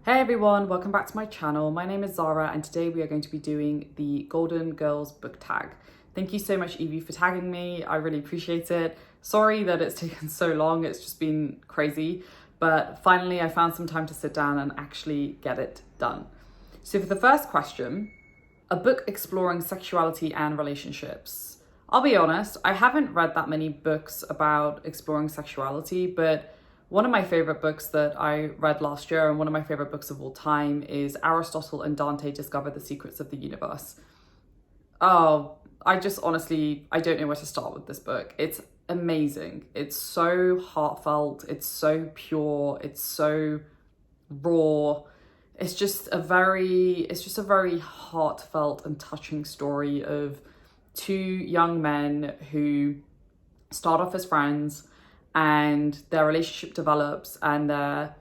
Hey everyone, welcome back to my channel. My name is Zara and today we are going to be doing the Golden Girls book tag. Thank you so much, Evie, for tagging me. I really appreciate it. Sorry that it's taken so long, it's just been crazy, but finally I found some time to sit down and actually get it done. So for the first question, a book exploring sexuality and relationships. I'll be honest, I haven't read that many books about exploring sexuality, but one of my favorite books that I read last year and one of my favorite books of all time is Aristotle and Dante Discover the Secrets of the Universe. Oh, I just honestly, I don't know where to start with this book. It's amazing. It's so heartfelt. It's so pure. It's so raw. It's just a very heartfelt and touching story of two young men who start off as friends and their relationship develops and they're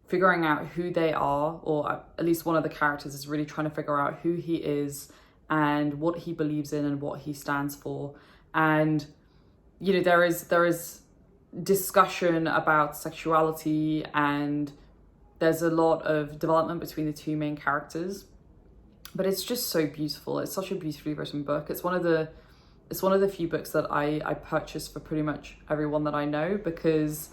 figuring out who they are, or at least one of the characters is really trying to figure out who he is and what he believes in and what he stands for. And you know, there is discussion about sexuality and there's a lot of development between the two main characters, but it's just so beautiful. It's such a beautifully written book. It's one of the few books that I purchase for pretty much everyone that I know, because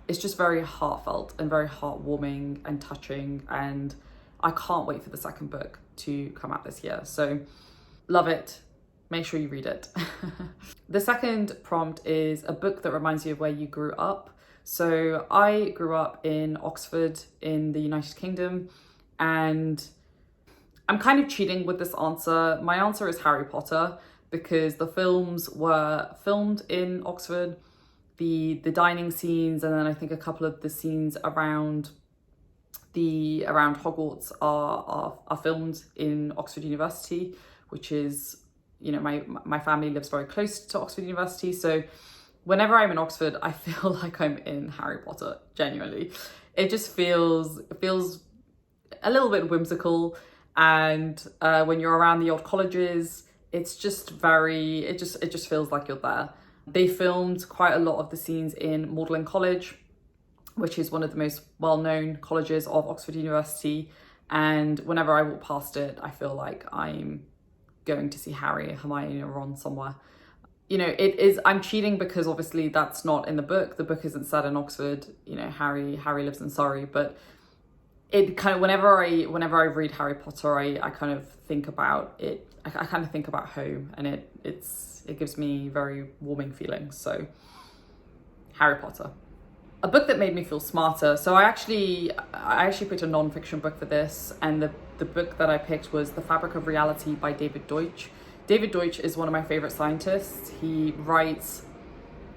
it's just very heartfelt and very heartwarming and touching, and I can't wait for the second book to come out this year. So love it. Make sure you read it. The second prompt is a book that reminds you of where you grew up. So I grew up in Oxford in the United Kingdom, and I'm kind of cheating with this answer. My answer is Harry Potter, because the films were filmed in Oxford, the dining scenes, and then I think a couple of the scenes around Hogwarts are filmed in Oxford University, which is, you know, my family lives very close to Oxford University. So whenever I'm in Oxford, I feel like I'm in Harry Potter, genuinely. It just feels a little bit whimsical. And when you're around the old colleges, it's just it just feels like you're there. They filmed quite a lot of the scenes in Magdalen College, which is one of the most well-known colleges of Oxford University. And whenever I walk past it, I feel like I'm going to see Harry, Hermione, or Ron somewhere. You know, I'm cheating because obviously that's not in the book. The book isn't set in Oxford. You know, Harry lives in Surrey, but it kind of, whenever I read Harry Potter, I kind of think about it. I kind of think about home, and it gives me very warming feelings. So Harry Potter. A book that made me feel smarter. So I actually picked a non-fiction book for this, and the book that I picked was The Fabric of Reality by David Deutsch. David Deutsch is one of my favorite scientists. He writes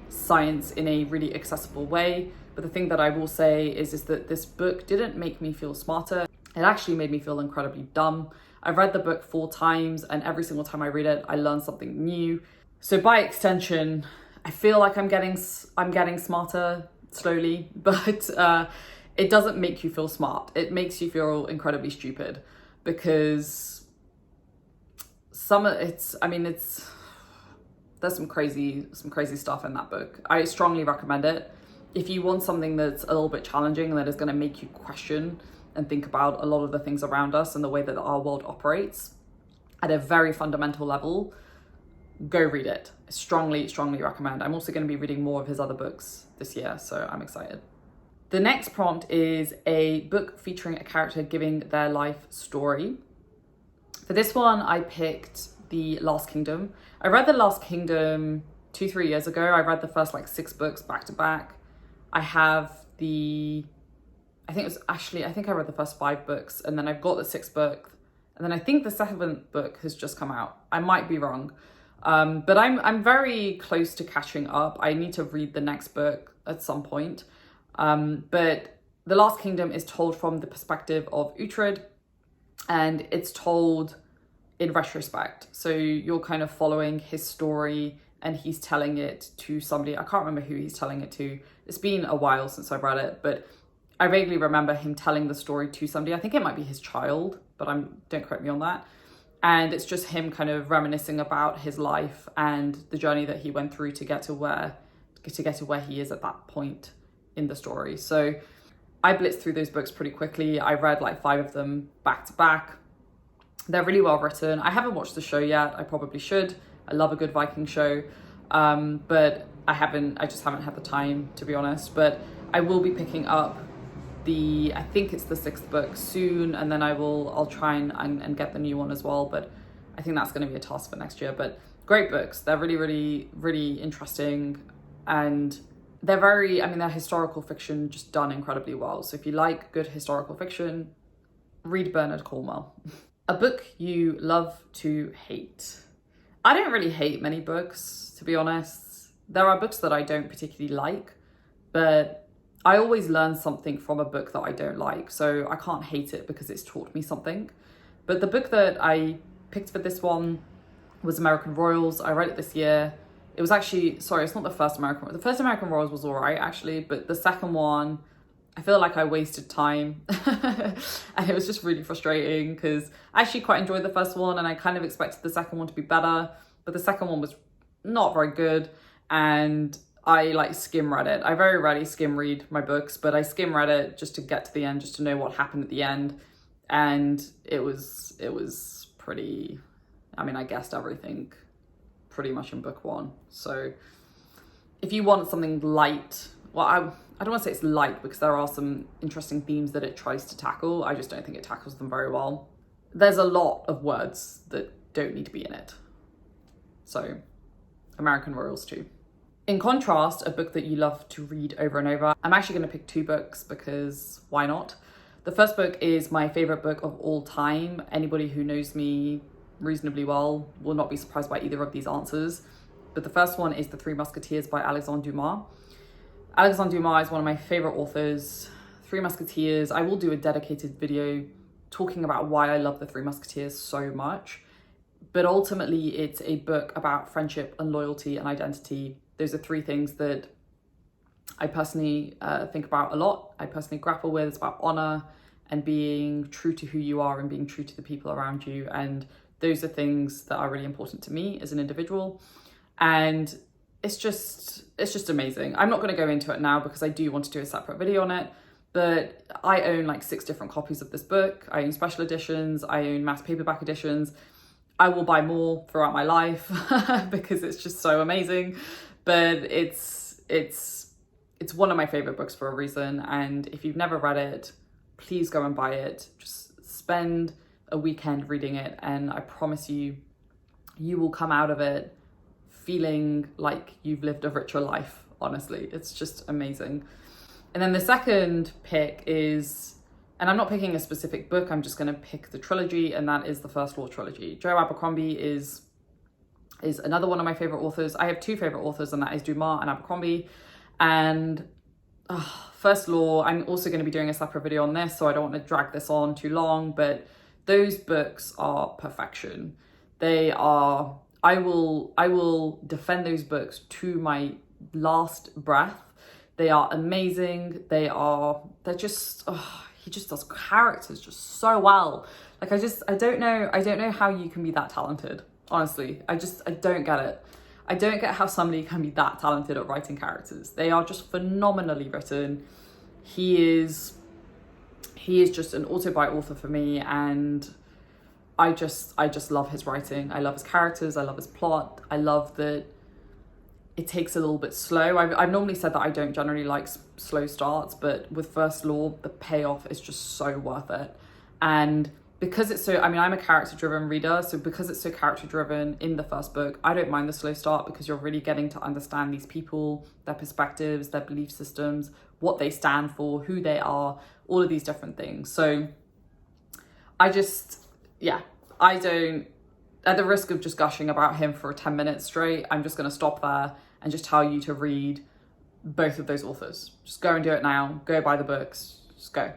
science in a really accessible way. But the thing that I will say is that this book didn't make me feel smarter. It actually made me feel incredibly dumb. I've read the book 4 times, and every single time I read it, I learn something new. So by extension, I feel like I'm getting smarter slowly, but it doesn't make you feel smart. It makes you feel incredibly stupid, because there's some crazy stuff in that book. I strongly recommend it. If you want something that's a little bit challenging and that is going to make you question and think about a lot of the things around us and the way that our world operates at a very fundamental level, go read it. I strongly recommend. I'm also going to be reading more of his other books this year, so I'm excited. The next prompt is a book featuring a character giving their life story. For this one, I picked The Last Kingdom. I read The Last Kingdom 2-3 years ago. I read the first 6 books back to back. I think I read the first 5 books, and then I've got the 6th book, and then I think the 7th book has just come out. I might be wrong, but I'm very close to catching up. I need to read the next book at some point, but The Last Kingdom is told from the perspective of Uhtred, and it's told in retrospect. So you're kind of following his story, and he's telling it to somebody. I can't remember who he's telling it to. It's been a while since I've read it, but I vaguely remember him telling the story to somebody. I think it might be his child, but don't quote me on that. And it's just him kind of reminiscing about his life and the journey that he went through to get to where he is at that point in the story. So I blitzed through those books pretty quickly. I read like 5 of them back to back. They're really well written. I haven't watched the show yet. I probably should. I love a good Viking show. But I just haven't had the time, to be honest. But I will be picking up I think it's the 6th book soon, and then I'll try and get the new one as well. But I think that's going to be a task for next year. But great books. They're really, really, really interesting. And they're historical fiction just done incredibly well. So if you like good historical fiction, read Bernard Cornwell. A book you love to hate. I don't really hate many books, to be honest. There are books that I don't particularly like, but I always learn something from a book that I don't like. So I can't hate it because it's taught me something. But the book that I picked for this one was American Royals. I read it this year. It was actually, sorry, it's not the first American. The first American Royals was all right, actually, but the second one, I feel like I wasted time. And it was just really frustrating because I actually quite enjoyed the first one and I kind of expected the second one to be better, but the second one was not very good. And I like skim read it. I very rarely skim read my books, but I skim read it just to get to the end, just to know what happened at the end. And it was pretty, I guessed everything pretty much in book 1. So if you want something light, well, I don't want to say it's light because there are some interesting themes that it tries to tackle. I just don't think it tackles them very well. There's a lot of words that don't need to be in it. So American Royals too. In contrast, a book that you love to read over and over. I'm actually going to pick 2 books because why not? The first book is my favorite book of all time. Anybody who knows me reasonably well will not be surprised by either of these answers. But the first one is The Three Musketeers by Alexandre Dumas. Alexandre Dumas is one of my favorite authors. Three Musketeers, I will do a dedicated video talking about why I love The Three Musketeers so much. But ultimately, it's a book about friendship and loyalty and identity. Those are 3 things that I personally think about a lot. I personally grapple with. It's about honor and being true to who you are and being true to the people around you. And those are things that are really important to me as an individual. And it's just amazing. I'm not going to go into it now because I do want to do a separate video on it, but I own like 6 different copies of this book. I own special editions. I own mass paperback editions. I will buy more throughout my life because it's just so amazing. But it's one of my favorite books for a reason. And if you've never read it, please go and buy it. Just spend a weekend reading it. And I promise you, you will come out of it feeling like you've lived a richer life. Honestly, it's just amazing. And then the second pick is, and I'm not picking a specific book, I'm just going to pick the trilogy, and that is the First Law trilogy. Joe Abercrombie is another one of my favorite authors. I have 2 favorite authors, and that is Dumas and Abercrombie. And First Law, I'm also going to be doing a separate video on this, so I don't want to drag this on too long, but those books are perfection. They are, I will defend those books to my last breath. They are amazing. They're just, he just does characters just so well. Like I don't know how you can be that talented. Honestly, I don't get it. I don't get how somebody can be that talented at writing characters. They are just phenomenally written. He is just an auto-buy author for me, and I just love his writing. I love his characters. I love his plot. I love that it takes a little bit slow. I've normally said that I don't generally like slow starts, but with First Law, the payoff is just so worth it. And because it's so, I'm a character-driven reader, so because it's so character-driven in the first book, I don't mind the slow start because you're really getting to understand these people, their perspectives, their belief systems, what they stand for, who they are, all of these different things. So I don't, at the risk of just gushing about him for 10 minutes straight, I'm just going to stop there and just tell you to read both of those authors. Just go and do it now. Go buy the books. Just go.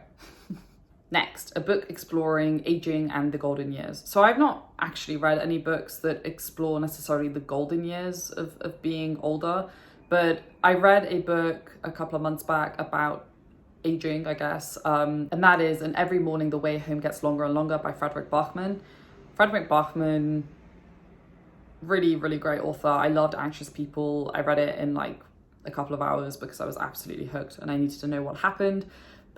Next, a book exploring aging and the golden years. So I've not actually read any books that explore necessarily the golden years of being older, but I read a book a couple of months back about aging, I guess, and that is And Every Morning the Way Home Gets Longer and Longer by Frederick Bachman. Frederick Bachman, really, really great author. I loved Anxious People. I read it in like a couple of hours because I was absolutely hooked and I needed to know what happened.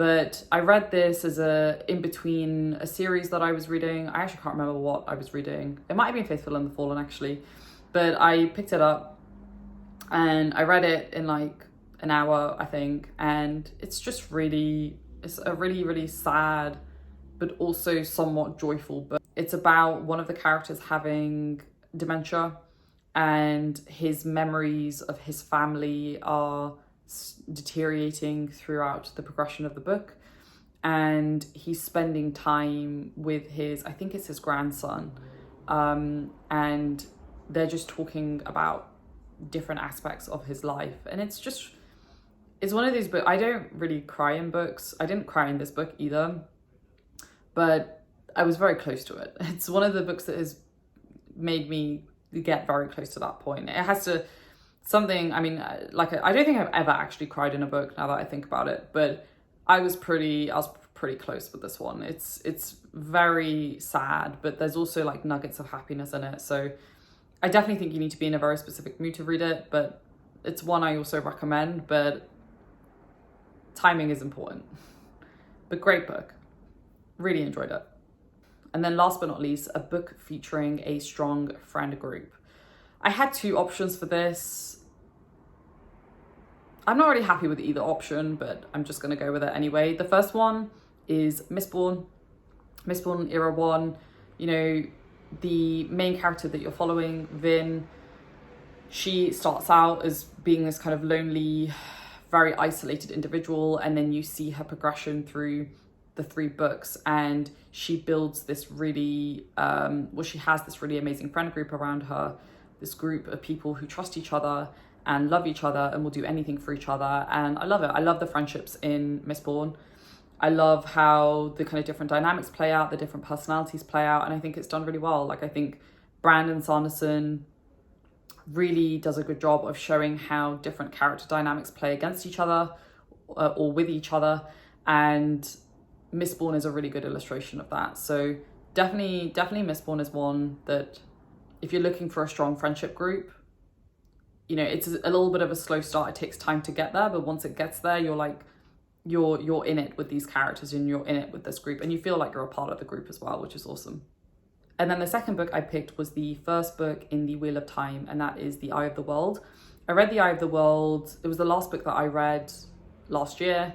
But I read this as in between a series that I was reading. I actually can't remember what I was reading. It might have been Faithful and the Fallen, actually. But I picked it up and I read it in like an hour, I think. And it's a really, really sad, but also somewhat joyful book. It's about one of the characters having dementia, and his memories of his family are deteriorating throughout the progression of the book, and he's spending time with I think it's his grandson, and they're just talking about different aspects of his life. And it's one of these books. I don't really cry in books. I didn't cry in this book either, but I was very close to it. It's one of the books that has made me get very close to that point. It has to something, I mean, like, I don't think I've ever actually cried in a book now that I think about it, but I was pretty close with this one. It's very sad, but there's also like nuggets of happiness in it. So I definitely think you need to be in a very specific mood to read it, but it's one I also recommend, but timing is important. But great book. Really enjoyed it. And then last but not least, a book featuring a strong friend group. I had two options for this. I'm not really happy with either option, but I'm just going to go with it anyway. The first one is Mistborn Era 1. You know, the main character that you're following, Vin, she starts out as being this kind of lonely, very isolated individual, and then you see her progression through the 3 books, and she builds this really she has this really amazing friend group around her, this group of people who trust each other and love each other and will do anything for each other. And I love it. I love the friendships in Mistborn. I love how the kind of different dynamics play out, the different personalities play out, and I think it's done really well. Like, I think Brandon Sanderson really does a good job of showing how different character dynamics play against each other or with each other, and Mistborn is a really good illustration of that. So definitely Mistborn is one that, if you're looking for a strong friendship group, you know, it's a little bit of a slow start. It takes time to get there, but once it gets there, you're like, you're in it with these characters and you're in it with this group, and you feel like you're a part of the group as well, which is awesome. And then the second book I picked was the first book in the Wheel of Time, and that is The Eye of the World. I read The Eye of the World. It was the last book that I read last year,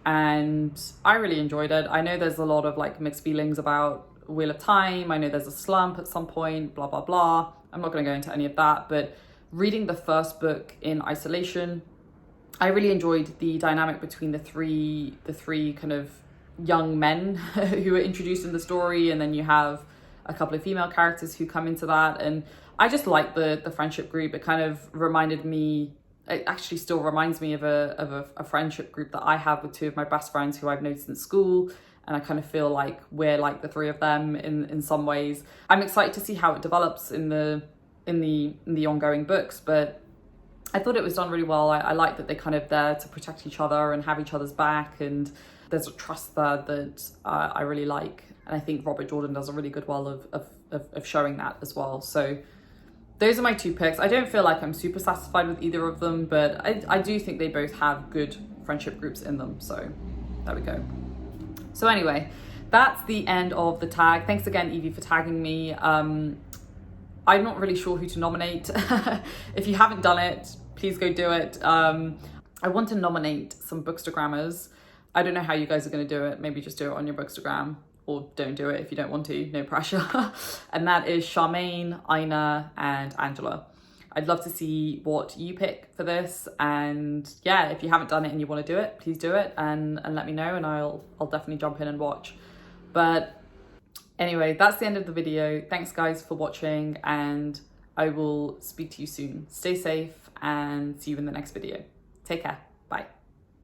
and I really enjoyed it. I know there's a lot of like mixed feelings about Wheel of Time. I know there's a slump at some point, blah, blah, blah. I'm not going to go into any of that, but reading the first book in isolation, I really enjoyed the dynamic between the three kind of young men who are introduced in the story, and then you have a couple of female characters who come into that. And I just like the friendship group. It kind of reminded me, it actually still reminds me of a friendship group that I have with 2 of my best friends who I've known since school. And I kind of feel like we're like the 3 of them in some ways. I'm excited to see how it develops in the ongoing books, but I thought it was done really well. I like that they're kind of there to protect each other and have each other's back, and there's a trust there that I really like. And I think Robert Jordan does a really good well of showing that as well. So those are my 2 picks. I don't feel like I'm super satisfied with either of them, but I do think they both have good friendship groups in them. So there we go. So anyway, that's the end of the tag. Thanks again, Evie, for tagging me. I'm not really sure who to nominate. If you haven't done it, please go do it. I want to nominate some Bookstagrammers. I don't know how you guys are going to do it. Maybe just do it on your Bookstagram, or don't do it if you don't want to, no pressure. And that is Charmaine, Ajna, and Angela. I'd love to see what you pick for this. And yeah, if you haven't done it and you want to do it, please do it and let me know, and I'll definitely jump in and watch. But anyway, that's the end of the video. Thanks guys for watching, and I will speak to you soon. Stay safe and see you in the next video. Take care. Bye.